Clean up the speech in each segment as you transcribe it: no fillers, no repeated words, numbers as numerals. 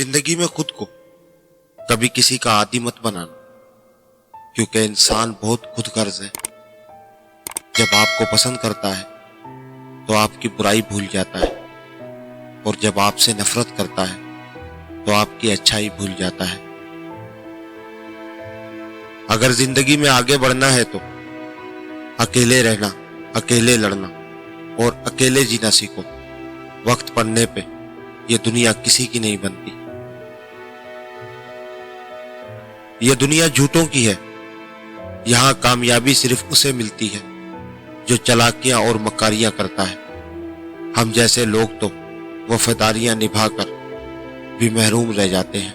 जिंदगी में खुद को कभी किसी का आदी मत बनाना, क्योंकि इंसान बहुत खुदगर्ज है। जब आपको पसंद करता है तो आपकी बुराई भूल जाता है, और जब आपसे नफरत करता है तो आपकी अच्छाई भूल जाता है। अगर जिंदगी में आगे बढ़ना है तो अकेले रहना, अकेले लड़ना और अकेले जीना सीखो। वक्त पड़ने पे ये दुनिया किसी की नहीं बनती। ये दुनिया झूठों की है। यहाँ कामयाबी सिर्फ उसे मिलती है जो चालाकियां और मकारियां करता है। हम जैसे लोग तो वफादारियां निभाकर भी महरूम रह जाते हैं।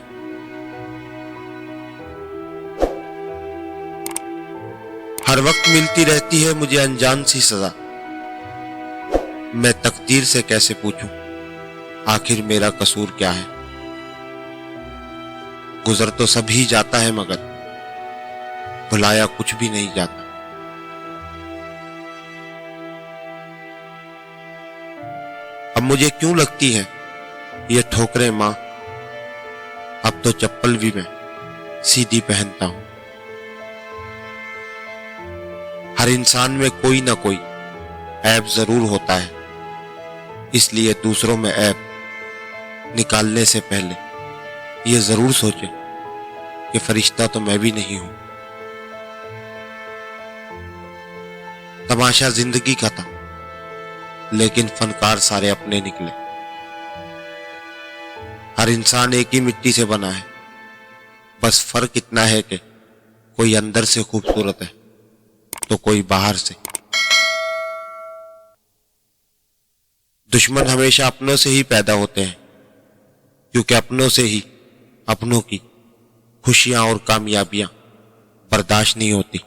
हर वक्त मिलती रहती है मुझे अनजान सी सजा। मैं तकदीर से कैसे पूछूं आखिर मेरा कसूर क्या है। गुजर तो सभी जाता है मगर भुलाया कुछ भी नहीं जाता। अब मुझे क्यों लगती है ये ठोकरें मां, अब तो चप्पल भी मैं सीधी पहनता हूं। हर इंसान में कोई ना कोई ऐब जरूर होता है, इसलिए दूसरों में ऐब निकालने से पहले ये जरूर सोचें कि फरिश्ता तो मैं भी नहीं हूं। तमाशा जिंदगी का था, लेकिन फनकार सारे अपने निकले। हर इंसान एक ही मिट्टी से बना है, बस फर्क इतना है कि कोई अंदर से खूबसूरत है तो कोई बाहर से। दुश्मन हमेशा अपनों से ही पैदा होते हैं, क्योंकि अपनों से ही अपनों की खुशियां और कामयाबियां बर्दाश्त नहीं होती।